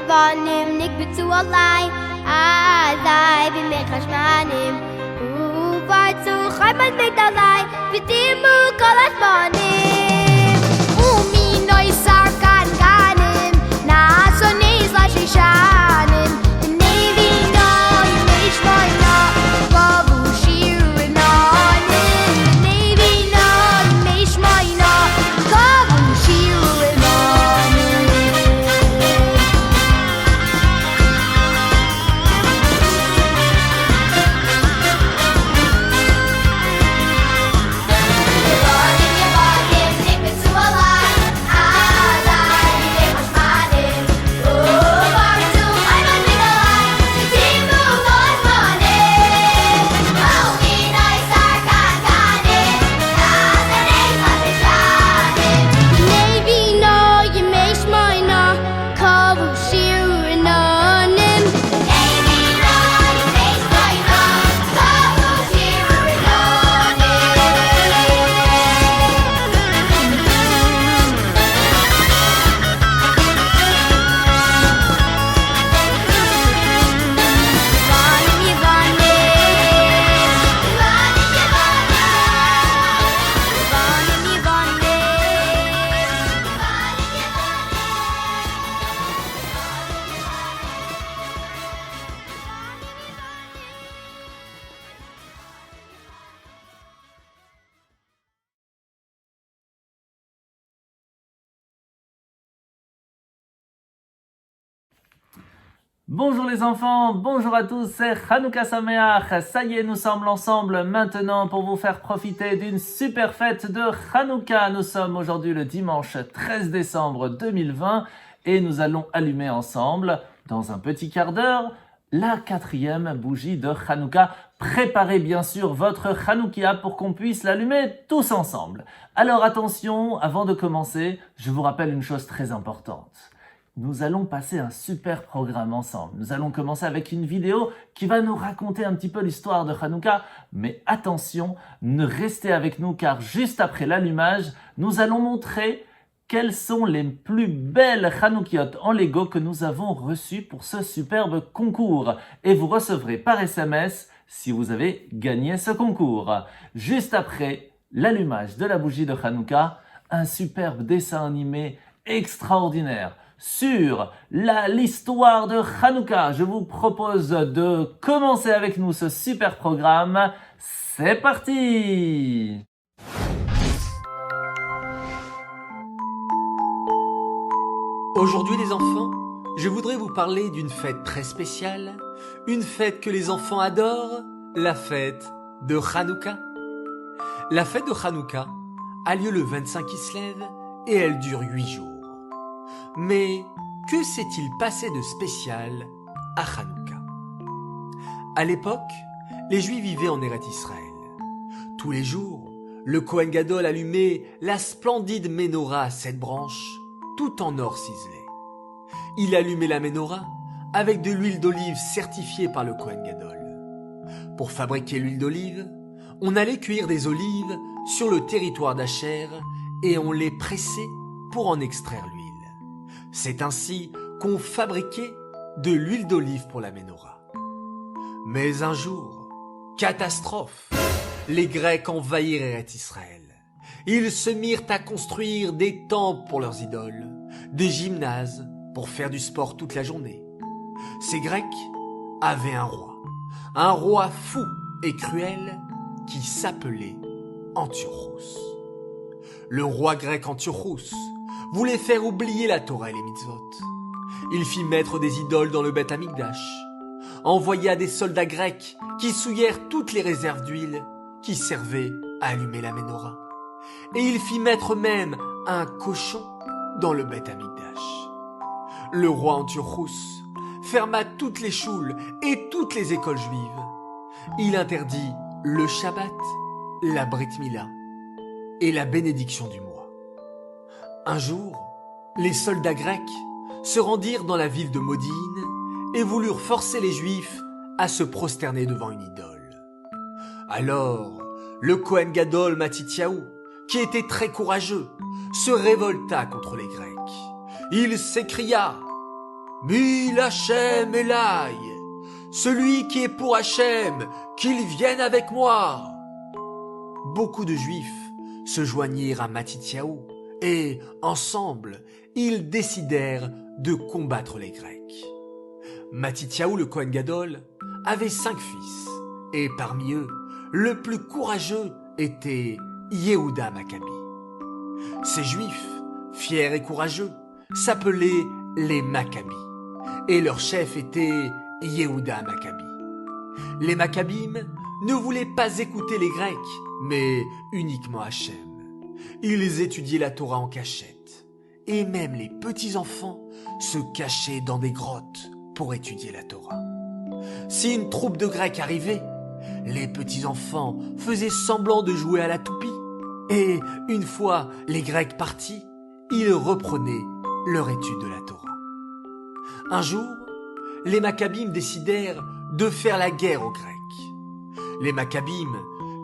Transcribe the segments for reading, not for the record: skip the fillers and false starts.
יבונים נקבצו עליי, עליי בימי חשמנים, ופרצו חיימן בגדולי, וטימו כל הזמנים. ומינוי סרקן גנים, נעשו נזלה שישנים, ונבינו ימי שמונה, בבו שיר ונונים, ונבינו ימי שמונה, בבו שיר ונונים. Bonjour les enfants, bonjour à tous, c'est Hanouka Sameach. Ça y est, nous sommes ensemble maintenant pour vous faire profiter d'une super fête de Hanouka. Nous sommes aujourd'hui le dimanche 13 décembre 2020 et nous allons allumer ensemble, dans un petit quart d'heure, la 4e bougie de Hanouka. Préparez bien sûr votre Hanoukia pour qu'on puisse l'allumer tous ensemble. Alors attention, avant de commencer, je vous rappelle une chose très importante. Nous allons passer un super programme ensemble. Nous allons commencer avec une vidéo qui va nous raconter un petit peu l'histoire de Hanouka. Mais attention, ne restez avec nous car juste après l'allumage, nous allons montrer quelles sont les plus belles Hanoukiot en Lego que nous avons reçues pour ce superbe concours. Et vous recevrez par SMS si vous avez gagné ce concours. Juste après l'allumage de la bougie de Hanouka, un superbe dessin animé extraordinaire sur l'histoire de Hanouka. Je vous propose de commencer avec nous ce super programme. C'est parti! Aujourd'hui les enfants, je voudrais vous parler d'une fête très spéciale, une fête que les enfants adorent, la fête de Hanouka. La fête de Hanouka a lieu le 25 Kislev et elle dure 8 jours. Mais que s'est-il passé de spécial à Hanouka? À l'époque, les Juifs vivaient en Eretz Israël. Tous les jours, le Kohen Gadol allumait la splendide Ménorah à 7 branches, tout en or ciselé. Il allumait la Ménorah avec de l'huile d'olive certifiée par le Kohen Gadol. Pour fabriquer l'huile d'olive, on allait cueillir des olives sur le territoire d'Acher et on les pressait pour en extraire l'huile. C'est ainsi qu'on fabriquait de l'huile d'olive pour la Ménorah. Mais un jour, catastrophe, les Grecs envahirent Eretz Israël. Ils se mirent à construire des temples pour leurs idoles, des gymnases pour faire du sport toute la journée. Ces Grecs avaient un roi fou et cruel qui s'appelait Antiochos. Le roi grec Antiochos voulait faire oublier la Torah et les mitzvot. Il fit mettre des idoles dans le Beth Amikdash, envoya des soldats grecs qui souillèrent toutes les réserves d'huile qui servaient à allumer la Ménorah. Et il fit mettre même un cochon dans le Beth Amikdash. Le roi Antiochos ferma toutes les choules et toutes les écoles juives. Il interdit le Shabbat, la Brit Mila et la bénédiction du mois. Un jour, les soldats grecs se rendirent dans la ville de Modine et voulurent forcer les Juifs à se prosterner devant une idole. Alors, le Kohen Gadol Matityahu, qui était très courageux, se révolta contre les Grecs. Il s'écria « Mille Hachem Elai, celui qui est pour Hachem, qu'il vienne avec moi. Beaucoup de Juifs se joignirent à Matityahu et, ensemble, ils décidèrent de combattre les Grecs. Matityahu le Kohen Gadol avait 5 fils, et parmi eux, le plus courageux était Yehuda Maccabi. Ces Juifs, fiers et courageux, s'appelaient les Maccabis, et leur chef était Yehuda Maccabi. Les Maccabim ne voulaient pas écouter les Grecs, mais uniquement Hachem. Ils étudiaient la Torah en cachette, et même les petits-enfants se cachaient dans des grottes pour étudier la Torah. Si une troupe de Grecs arrivait, les petits-enfants faisaient semblant de jouer à la toupie, et une fois les Grecs partis, ils reprenaient leur étude de la Torah. Un jour, les Maccabim décidèrent de faire la guerre aux Grecs. Les Maccabim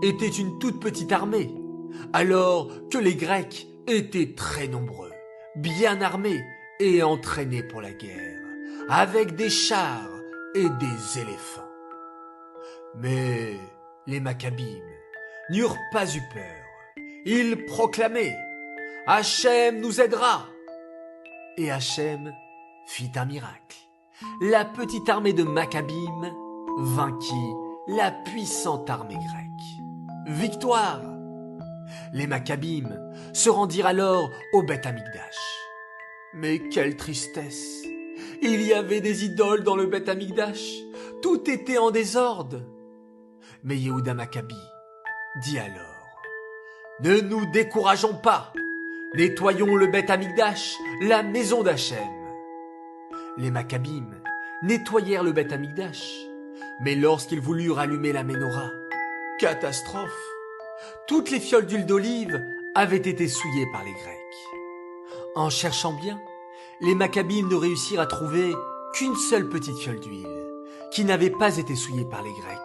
étaient une toute petite armée, alors que les Grecs étaient très nombreux, bien armés et entraînés pour la guerre, avec des chars et des éléphants. Mais les Maccabim n'eurent pas eu peur. Ils proclamaient « Hachem nous aidera !» Et Hachem fit un miracle. La petite armée de Maccabim vainquit la puissante armée grecque. Victoire! Les Maccabim se rendirent alors au Beth Amikdash. Mais quelle tristesse! Il y avait des idoles dans le Beth Amikdash. Tout était en désordre. Mais Yehuda Maccabi dit alors « Ne nous décourageons pas. Nettoyons le Beth Amikdash, la maison d'Hachem. » Les Maccabim nettoyèrent le Beth Amikdash, mais lorsqu'ils voulurent allumer la Ménorah, catastrophe! Toutes les fioles d'huile d'olive avaient été souillées par les Grecs. En cherchant bien, les Maccabim ne réussirent à trouver qu'une seule petite fiole d'huile, qui n'avait pas été souillée par les Grecs.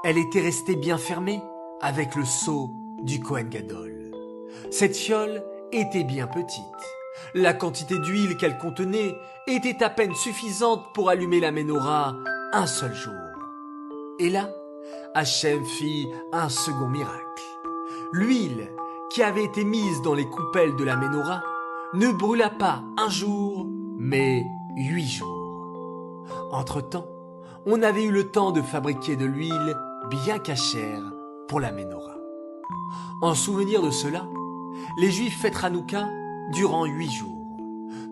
Elle était restée bien fermée avec le sceau du Kohen Gadol. Cette fiole était bien petite. La quantité d'huile qu'elle contenait était à peine suffisante pour allumer la Ménorah un seul jour. Et là, Hachem fit un second miracle. L'huile qui avait été mise dans les coupelles de la Ménorah ne brûla pas un jour, mais 8 jours. Entre-temps, on avait eu le temps de fabriquer de l'huile bien cachère pour la Ménorah. En souvenir de cela, les Juifs fêtent Hanouka durant 8 jours.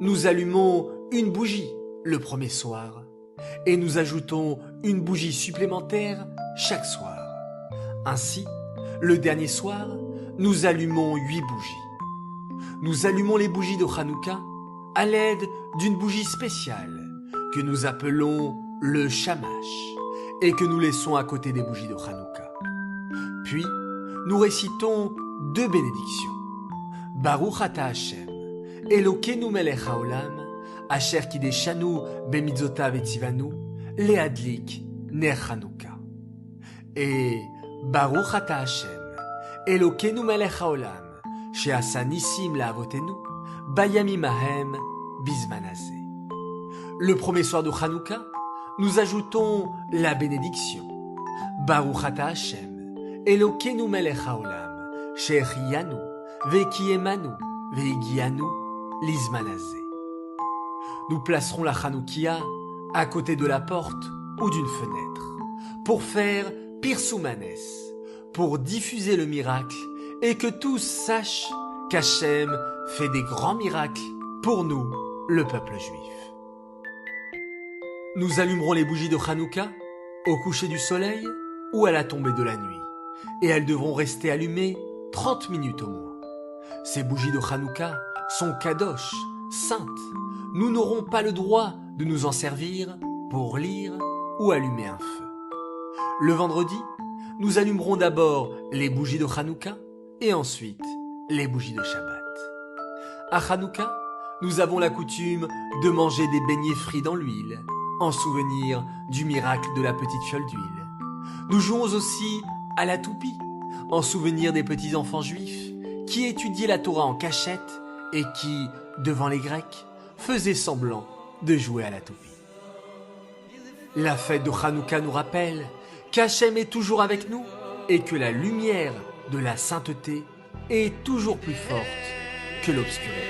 Nous allumons une bougie le premier soir et nous ajoutons une bougie supplémentaire chaque soir. Ainsi, le dernier soir, nous allumons 8 bougies. Nous allumons les bougies de Hanouka à l'aide d'une bougie spéciale que nous appelons le shamash et que nous laissons à côté des bougies de Hanouka. Puis, nous récitons 2 bénédictions. Baruch ata Hashem, Elokeinu melech haolam, asher kideshanu bemitzvotav etzivanu, leadlik ner Hanouka. Et Baruch ata Hashem, Elokeinu melech haolam, she'asa nissim la'avotenu, bayamim hahem bizman hazeh. Le premier soir de Hanouka, nous ajoutons la bénédiction. Baruch ata Hashem, Elokeinu melech haolam, she'echiyanu, ve'kiyemanu, ve'higianu, lizman hazeh. Nous placerons la Hanoukia à côté de la porte ou d'une fenêtre pour faire Pirsoumanes, pour diffuser le miracle et que tous sachent qu'Hachem fait des grands miracles pour nous, le peuple juif. Nous allumerons les bougies de Hanouka au coucher du soleil ou à la tombée de la nuit, et elles devront rester allumées 30 minutes au moins. Ces bougies de Hanouka sont kadosh, saintes. Nous n'aurons pas le droit de nous en servir pour lire ou allumer un feu. Le vendredi, nous allumerons d'abord les bougies de Hanouka et ensuite les bougies de Shabbat. À Hanouka, nous avons la coutume de manger des beignets frits dans l'huile, en souvenir du miracle de la petite fiole d'huile. Nous jouons aussi à la toupie, en souvenir des petits enfants juifs qui étudiaient la Torah en cachette et qui, devant les Grecs, faisaient semblant de jouer à la toupie. La fête de Hanouka nous rappelle qu'Hachem est toujours avec nous et que la lumière de la sainteté est toujours plus forte que l'obscurité.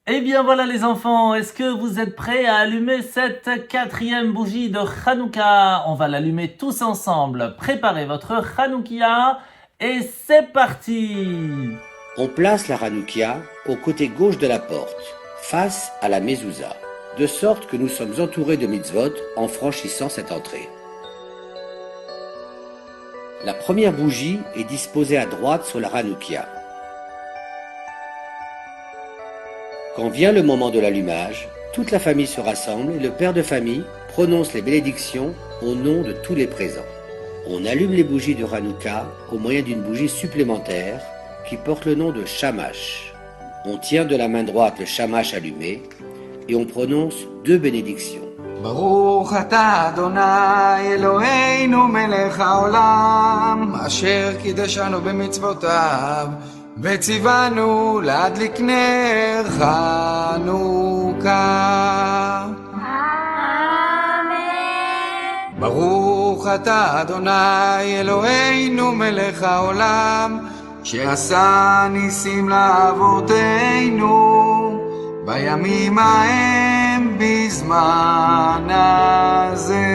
Eh bien voilà les enfants, est-ce que vous êtes prêts à allumer cette 4e bougie de Hanouka? On va l'allumer tous ensemble. Préparez votre Hanoukia et c'est parti! On place la Hanoukia au côté gauche de la porte, face à la mezouza, de sorte que nous sommes entourés de mitzvot en franchissant cette entrée. La première bougie est disposée à droite sur la Hanoukia. Quand vient le moment de l'allumage, toute la famille se rassemble et le père de famille prononce les bénédictions au nom de tous les présents. On allume les bougies de Hanouka au moyen d'une bougie supplémentaire qui porte le nom de Shamash. On tient de la main droite le Shamash allumé et on prononce 2 bénédictions. ברוך אתה אדוני אלוהינו מלך העולם אשר קידשנו במצוותיו וציוונו להדליק נר חנוכה. ברוך אתה אדוני אלוהינו מלך העולם שעשה ניסים לאבותינו בימים ההם בזמן הזה.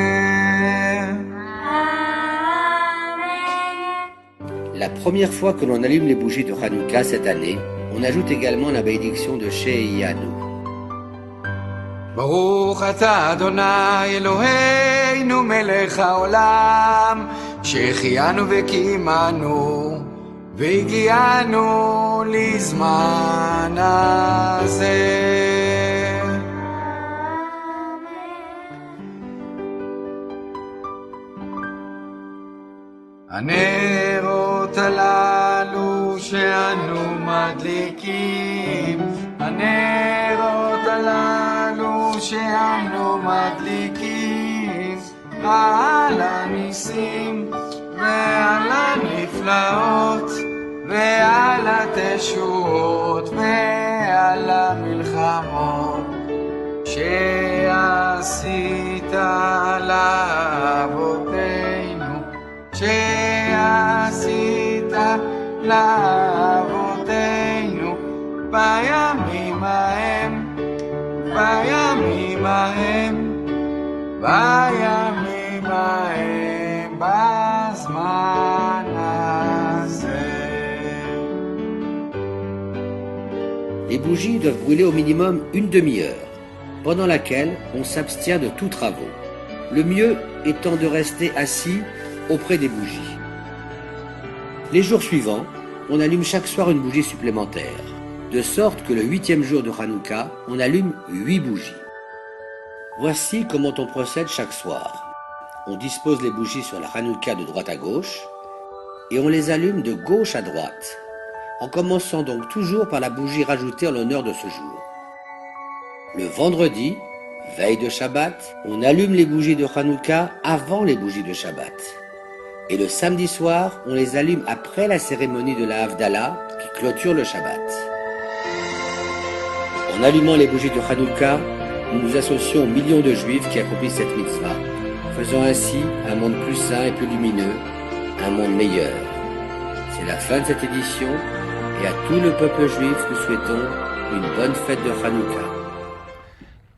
La première fois que l'on allume les bougies de Hanouka cette année, on ajoute également la bénédiction de Sheheyanu. ברוך אתה אדוני אלוהינו מלך העולם שהחיינו וקיימנו והגיענו לזמן הזה. הנרות הללו שאנו מדליקים, הנרות הללו שאנו מדליקים, על הניסים ועל הנפלאות ועל התשועות ועל המלחמות שעשית לאבותינו, שעשית לאבותינו בימים ההם, בימים ההם, בימים ההם, בזמן הזה. Les bougies doivent brûler au minimum une demi-heure, pendant laquelle on s'abstient de tous travaux. Le mieux étant de rester assis auprès des bougies. Les jours suivants, on allume chaque soir une bougie supplémentaire, de sorte que le 8e jour de Hanouka, on allume 8 bougies. Voici comment on procède chaque soir. On dispose les bougies sur la Hanouka de droite à gauche et on les allume de gauche à droite, en commençant donc toujours par la bougie rajoutée en l'honneur de ce jour. Le vendredi, veille de Shabbat, on allume les bougies de Hanouka avant les bougies de Shabbat. Et le samedi soir, on les allume après la cérémonie de la Havdalah qui clôture le Shabbat. En allumant les bougies de Hanouka, nous nous associons aux millions de juifs qui accomplissent cette mitzvah, Faisons ainsi un monde plus sain et plus lumineux, un monde meilleur. C'est la fin de cette édition et à tout le peuple juif nous souhaitons une bonne fête de Hanouka.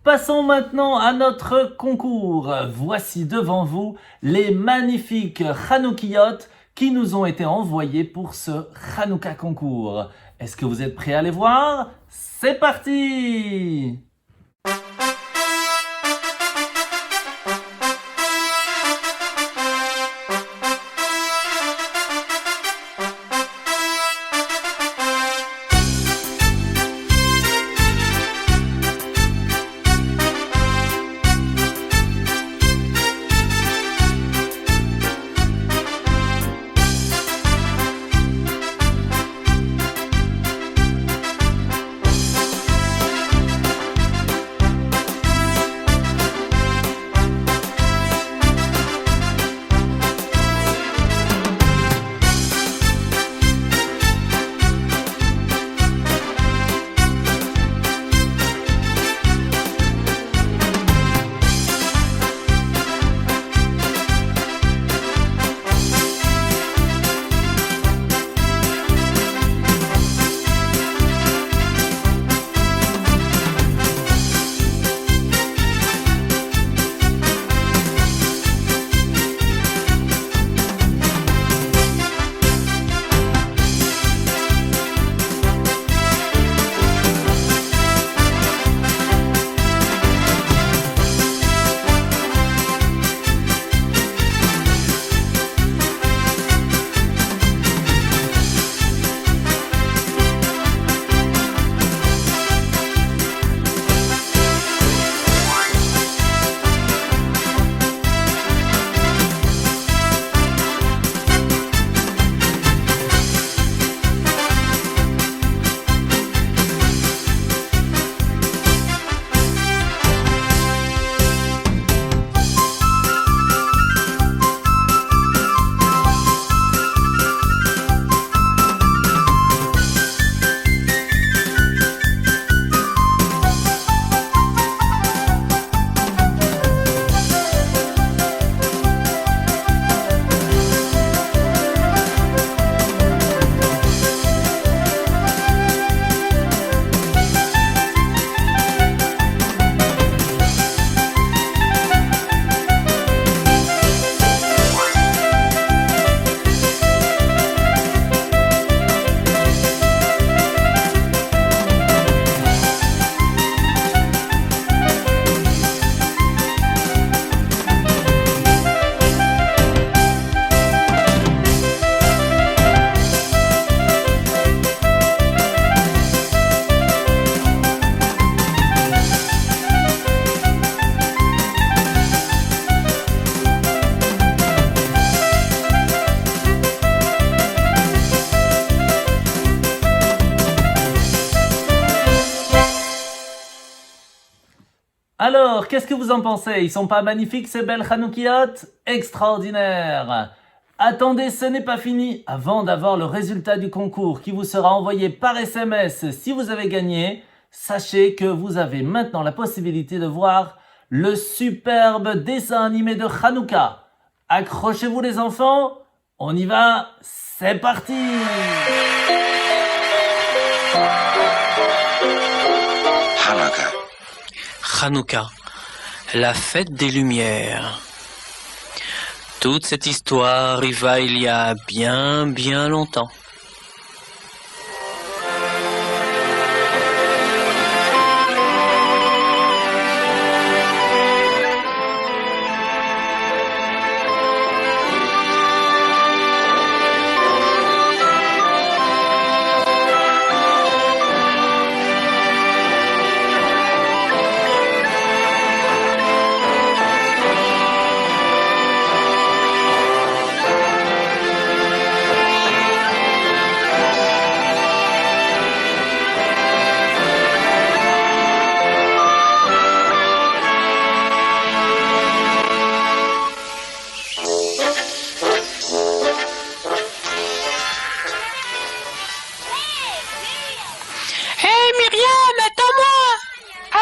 Passons maintenant à notre concours. Voici devant vous les magnifiques Hanoukiyot qui nous ont été envoyés pour ce Hanouka concours. Est-ce que vous êtes prêts à les voir? C'est parti! Alors, qu'est-ce que vous en pensez? Ils sont pas magnifiques ces belles Hanoukiyot? Extraordinaire! Attendez, ce n'est pas fini. Avant d'avoir le résultat du concours qui vous sera envoyé par SMS si vous avez gagné, sachez que vous avez maintenant la possibilité de voir le superbe dessin animé de Hanouka. Accrochez-vous les enfants, on y va, c'est parti! Hanouka. Hanouka, la fête des Lumières. Toute cette histoire arriva il y a bien longtemps.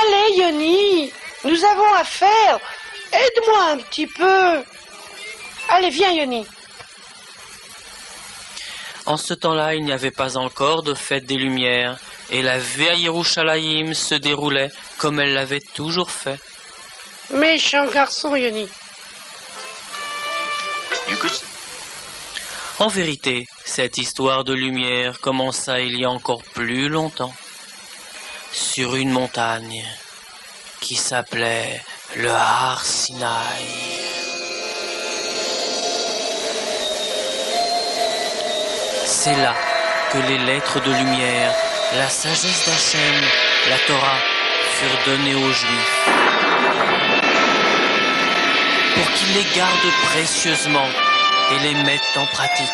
Allez, Yoni, nous avons affaire. Aide-moi un petit peu. Allez, viens, Yoni. En ce temps-là, il n'y avait pas encore de fête des Lumières, et la vie à Yerushalayim se déroulait comme elle l'avait toujours fait. Méchant garçon, Yoni. En vérité, cette histoire de lumière commença il y a encore plus longtemps, sur une montagne qui s'appelait le Har Sinaï. C'est là que les lettres de lumière, la sagesse d'Hachem, la Torah, furent données aux Juifs pour qu'ils les gardent précieusement et les mettent en pratique.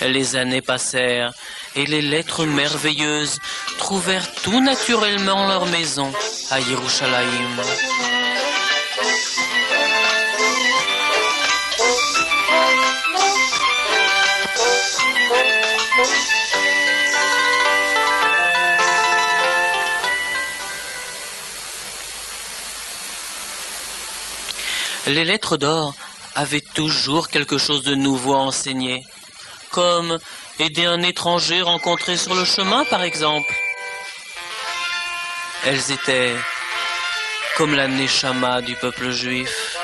Les années passèrent et les lettres merveilleuses trouvèrent tout naturellement leur maison à Yerushalayim. Les lettres d'or avaient toujours quelque chose de nouveau à enseigner, comme aider un étranger rencontré sur le chemin, par exemple. Elles étaient comme la Neshama du peuple juif.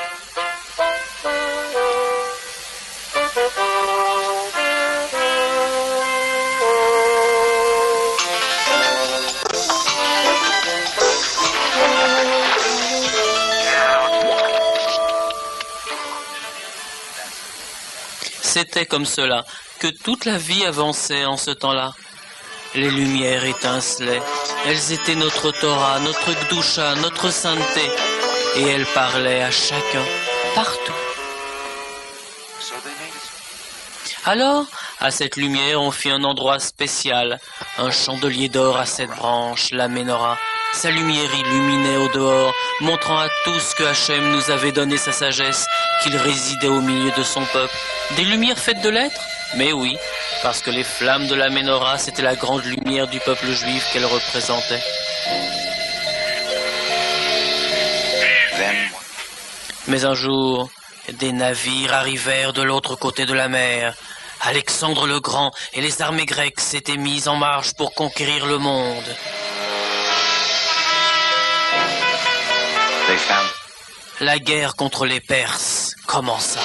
C'était comme cela que toute la vie avançait en ce temps-là. Les lumières étincelaient. Elles étaient notre Torah, notre Gdusha, notre sainteté. Et elles parlaient à chacun, partout. Alors, à cette lumière, on fit un endroit spécial. Un chandelier d'or à 7 branches, la Ménorah. Sa lumière illuminait au dehors, montrant à tous que Hachem nous avait donné sa sagesse, qu'il résidait au milieu de son peuple. Des lumières faites de lettres? Mais oui, parce que les flammes de la Ménorah, c'était la grande lumière du peuple juif qu'elle représentait. Mais un jour, des navires arrivèrent de l'autre côté de la mer. Alexandre le Grand et les armées grecques s'étaient mises en marche pour conquérir le monde. La guerre contre les Perses commença.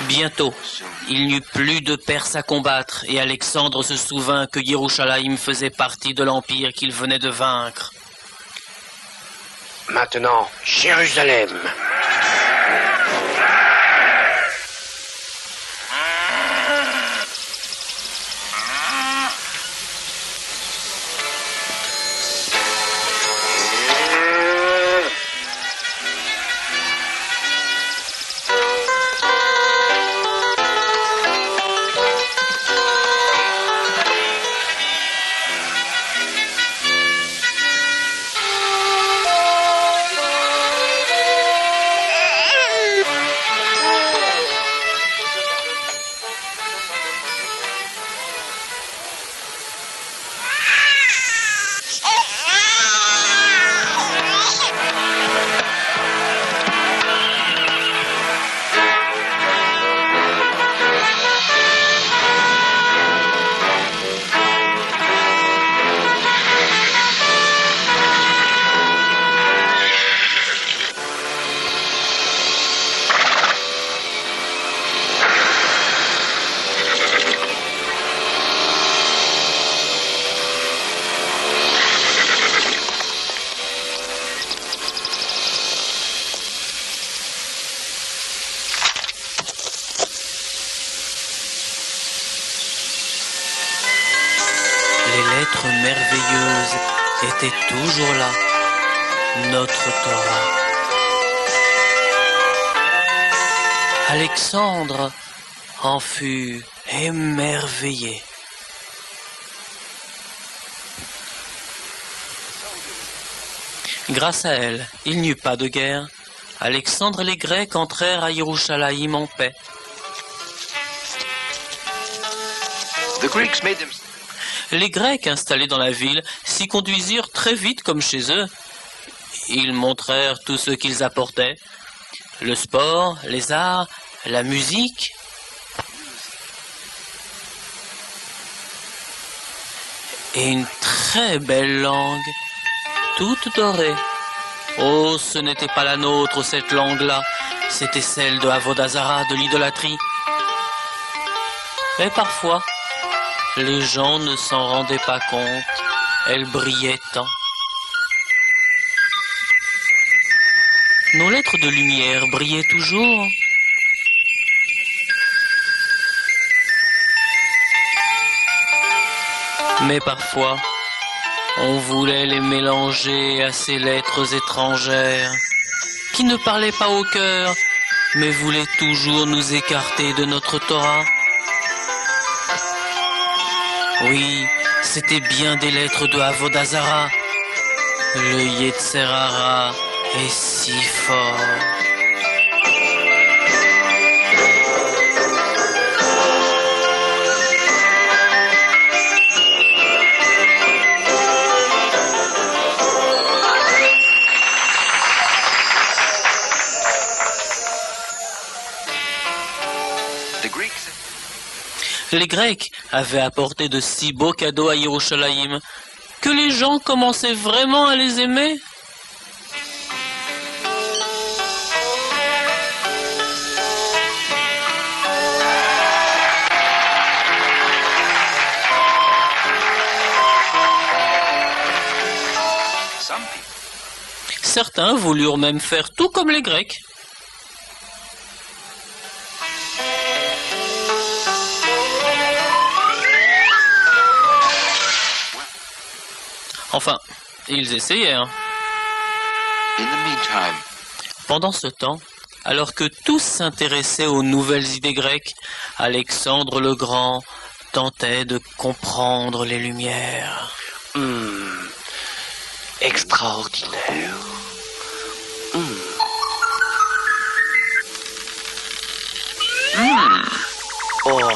Bientôt, il n'y eut plus de Perses à combattre et Alexandre se souvint que Yerushalayim faisait partie de l'empire qu'il venait de vaincre. Maintenant, Jérusalem. Merveilleuse était toujours là, notre Torah. Alexandre en fut émerveillé. Grâce à elle, il n'y eut pas de guerre. Alexandre et les Grecs entrèrent à Yerushalayim en paix. Les Grecs installés dans la ville s'y conduisirent très vite comme chez eux. Ils montrèrent tout ce qu'ils apportaient, le sport, les arts, la musique. Et une très belle langue, toute dorée. Oh, ce n'était pas la nôtre, cette langue-là. C'était celle de Avodazara, de l'idolâtrie. Mais parfois, les gens ne s'en rendaient pas compte. Elle brillait tant. Nos lettres de lumière brillaient toujours. Mais parfois, on voulait les mélanger à ces lettres étrangères qui ne parlaient pas au cœur, mais voulaient toujours nous écarter de notre Torah. Oui, c'était bien des lettres de Avodazara. Le Yetzer Hara est si fort. Les Grecs avaient apporté de si beaux cadeaux à Yerushalayim que les gens commençaient vraiment à les aimer. Certains voulurent même faire tout comme les Grecs. Enfin, ils essayèrent. Pendant ce temps, alors que tous s'intéressaient aux nouvelles idées grecques, Alexandre le Grand tentait de comprendre les Lumières. Extraordinaire. Oh.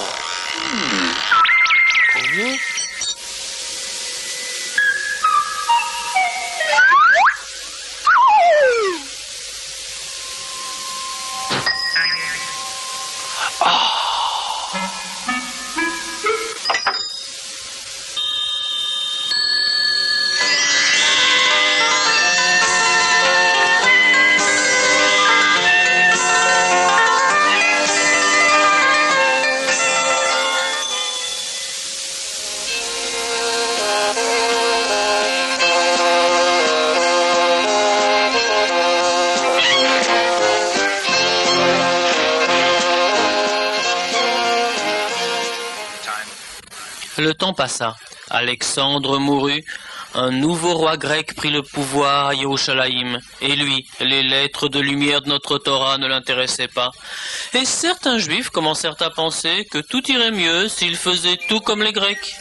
Le temps passa. Alexandre mourut. Un nouveau roi grec prit le pouvoir à Yerushalayim. Et lui, les lettres de lumière de notre Torah ne l'intéressaient pas. Et certains juifs commencèrent à penser que tout irait mieux s'ils faisaient tout comme les Grecs.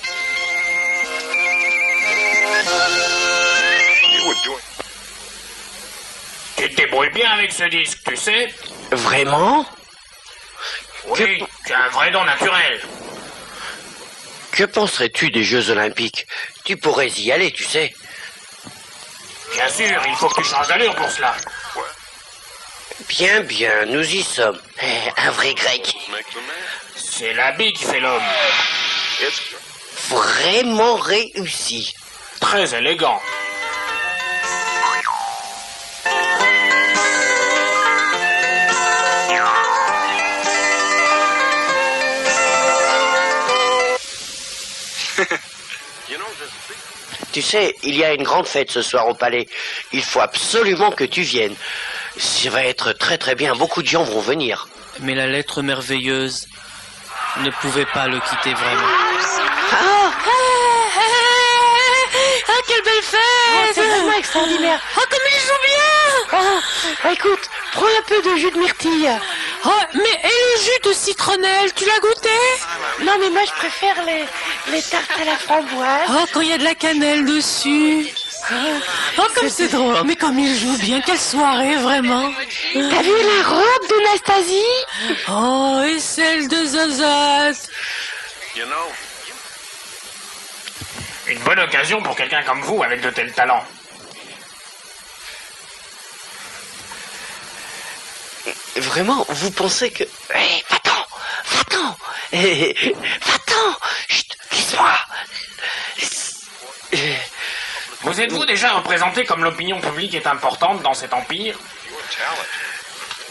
Tu te débrouilles bien avec ce disque, tu sais? Vraiment? Oui, tu as un vrai don naturel. Que penserais-tu des Jeux Olympiques? Tu pourrais y aller, tu sais. Bien sûr, il faut que tu changes d'allure pour cela. Bien, bien, nous y sommes. Un vrai grec. C'est l'habit qui fait l'homme. Vraiment réussi. Très élégant. Tu sais, il y a une grande fête ce soir au palais. Il faut absolument que tu viennes. Ça va être très très bien. Beaucoup de gens vont venir. Mais la lettre merveilleuse ne pouvait pas le quitter vraiment. Quelle belle fête! C'est vraiment extraordinaire. Comme il joue bien! Écoute, prends un peu de jus de myrtille. Oh, mais et le jus de citronnelle, tu l'as goûté? Non, mais moi, je préfère les tartes à la framboise. Oh, quand il y a de la cannelle dessus. Oh, comme c'est drôle. Mais comme il joue bien, quelle soirée, vraiment. T'as vu la robe de Nastasie? Oh, et celle de Zazat. Une bonne occasion pour quelqu'un comme vous avec de tels talents. Vraiment, vous pensez que... Hé, va-t'en! Va-t'en! Va-t'en! Chut, laisse-moi! Vous êtes-vous déjà représenté comme l'opinion publique est importante dans cet empire?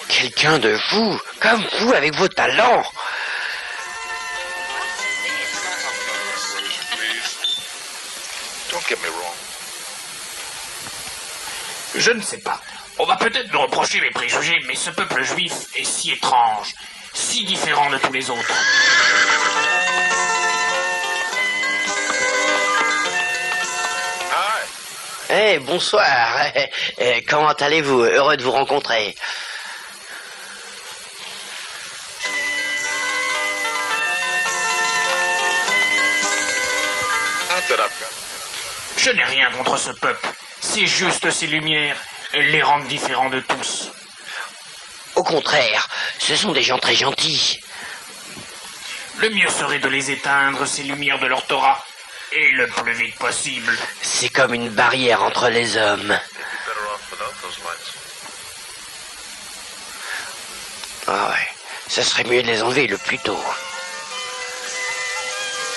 Quelqu'un de vous, comme vous, avec vos talents! Je ne sais pas. On va peut-être me reprocher mes préjugés, mais ce peuple juif est si étrange, si différent de tous les autres. Eh, bonsoir. Comment allez-vous? Heureux de vous rencontrer. Je n'ai rien contre ce peuple. C'est juste ces lumières. Elles les rendent différents de tous. Au contraire, ce sont des gens très gentils. Le mieux serait de les éteindre, ces lumières de leur Torah, et le plus vite possible. C'est comme une barrière entre les hommes. Ah ouais, ça serait mieux de les enlever le plus tôt.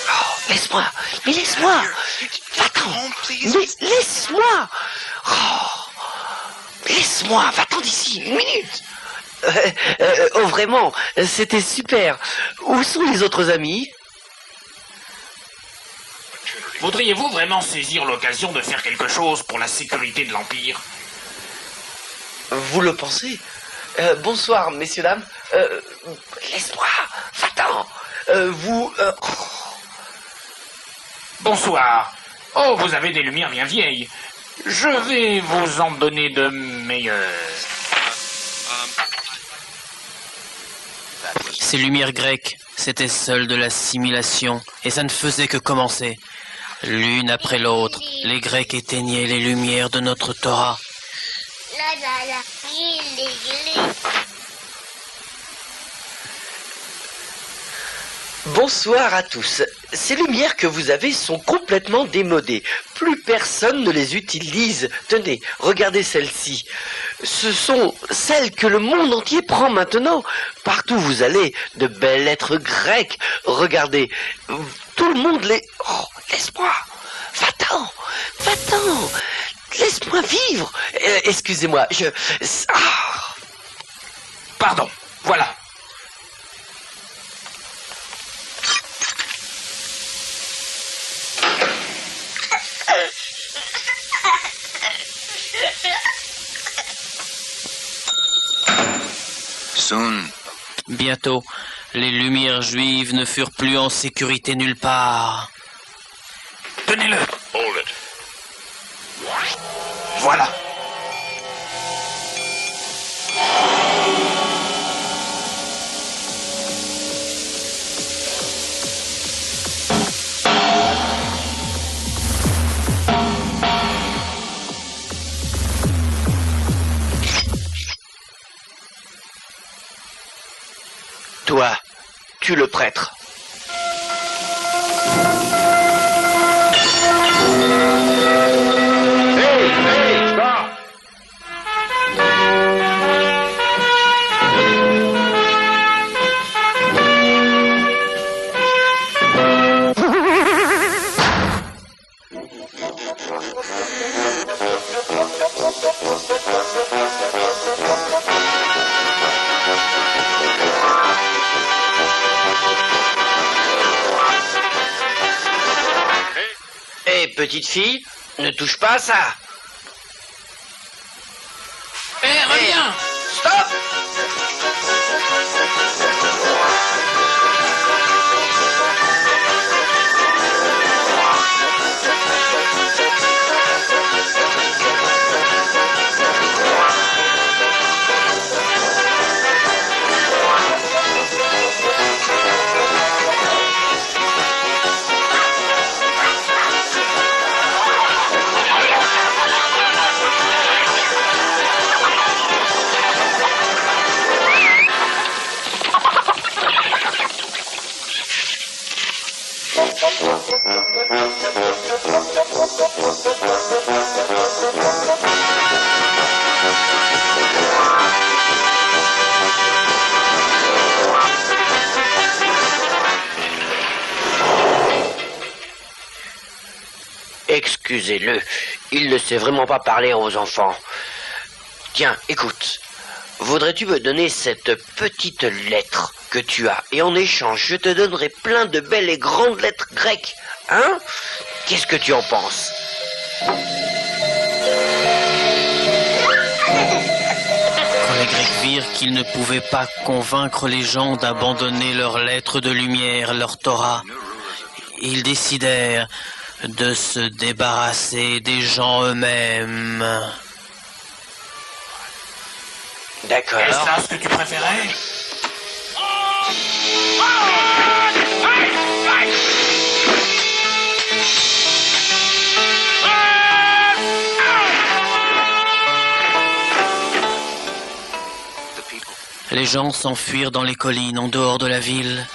Oh, laisse-moi, mais laisse-moi. Va-t'en, mais laisse-moi. Oh, laisse-moi, va-t'en d'ici, une minute. Oh, vraiment, c'était super. Où sont les autres amis? Voudriez-vous vraiment saisir l'occasion de faire quelque chose pour la sécurité de l'Empire? Vous le pensez? Bonsoir, messieurs, dames. Laisse-moi, va-t'en. Bonsoir. Oh, vous avez des lumières bien vieilles. Je vais vous en donner de meilleures. Ces lumières grecques, c'était seul de l'assimilation, et ça ne faisait que commencer. L'une après l'autre, les Grecs éteignaient les lumières de notre Torah. Bonsoir à tous. Ces lumières que vous avez sont complètement démodées. Plus personne ne les utilise. Tenez, regardez celles-ci. Ce sont celles que le monde entier prend maintenant. Partout où vous allez, de belles lettres grecques. Regardez, tout le monde les... Oh, laisse-moi. Va-t'en. Va-t'en. Laisse-moi vivre. Excusez-moi, Pardon, voilà. Bientôt, les lumières juives ne furent plus en sécurité nulle part. Tenez-le. Voilà. Toi, tue le prêtre. Petite fille, ne touche pas à ça. Reviens. Stop. Excusez-le, il ne sait vraiment pas parler aux enfants. Tiens, écoute, voudrais-tu me donner cette petite lettre que tu as, et en échange, je te donnerai plein de belles et grandes lettres grecques, hein? Qu'est-ce que tu en penses? Quand les Grecs virent qu'ils ne pouvaient pas convaincre les gens d'abandonner leurs lettres de lumière, leur Torah, ils décidèrent de se débarrasser des gens eux-mêmes. D'accord. Est-ce là ce que tu préférais? Les gens s'enfuirent dans les collines en dehors de la ville.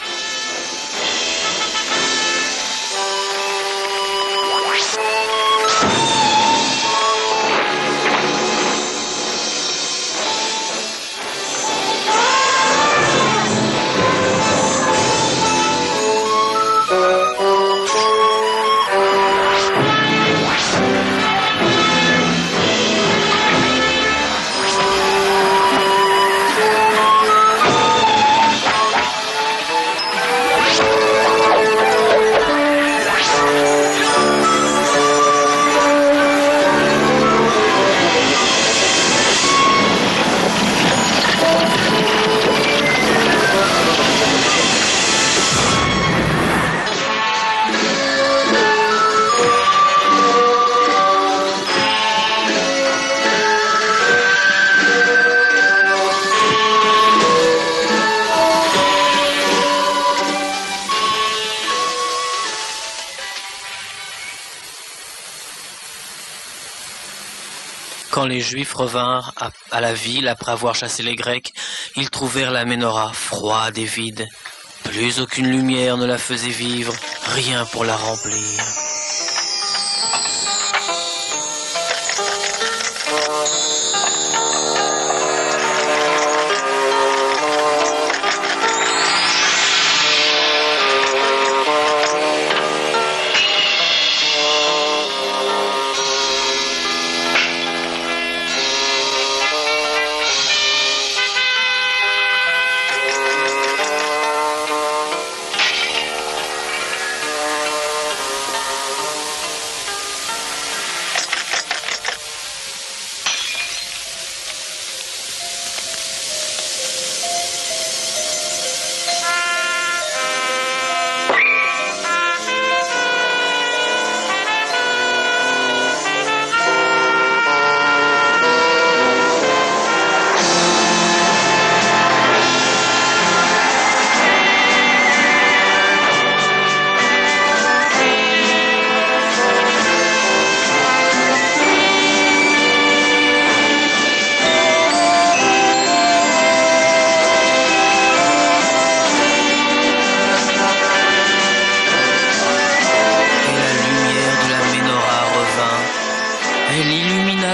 Quand les Juifs revinrent à la ville après avoir chassé les Grecs, ils trouvèrent la Ménorah froide et vide. Plus aucune lumière ne la faisait vivre, rien pour la remplir.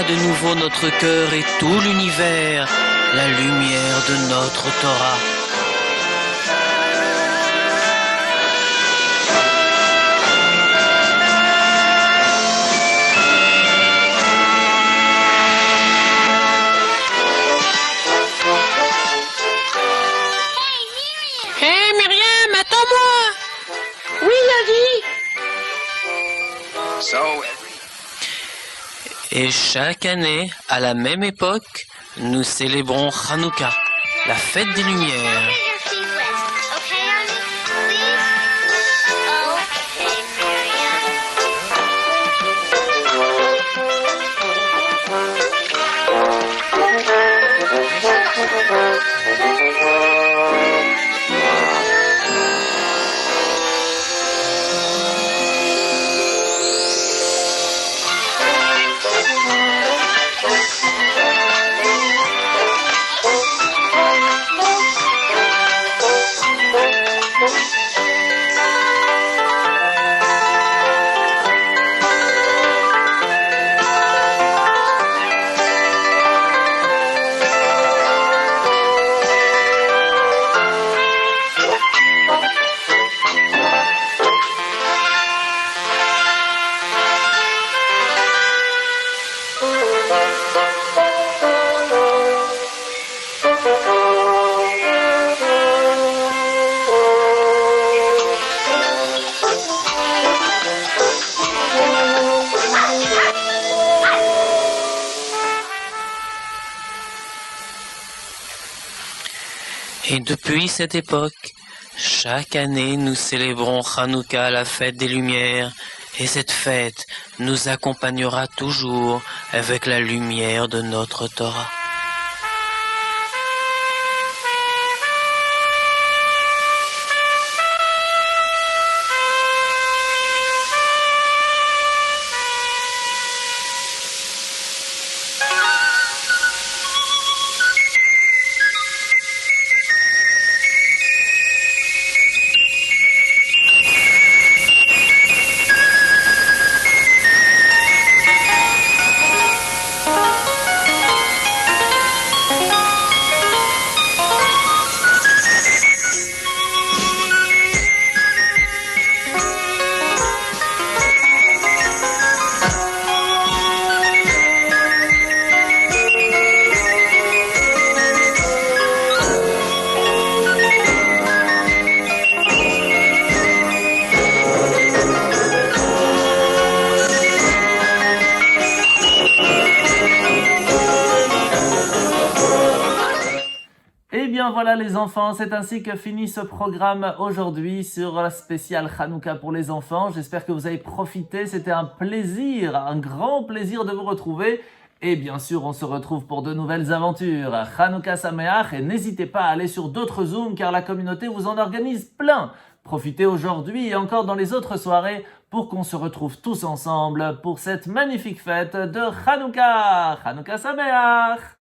De nouveau notre cœur et tout l'univers, la lumière de notre Torah. Hé Myriam, attends-moi. Oui, Daddy. Et chaque année, à la même époque, nous célébrons Hanouka, la fête des Lumières. Et depuis cette époque, chaque année nous célébrons Hanouka, la fête des Lumières, et cette fête nous accompagnera toujours avec la lumière de notre Torah. Eh bien voilà les enfants, c'est ainsi que finit ce programme aujourd'hui sur la spéciale Hanouka pour les enfants. J'espère que vous avez profité, c'était un plaisir, un grand plaisir de vous retrouver. Et bien sûr, on se retrouve pour de nouvelles aventures. Hanouka Sameach, et n'hésitez pas à aller sur d'autres Zooms car la communauté vous en organise plein. Profitez aujourd'hui et encore dans les autres soirées pour qu'on se retrouve tous ensemble pour cette magnifique fête de Hanouka. Hanouka Sameach.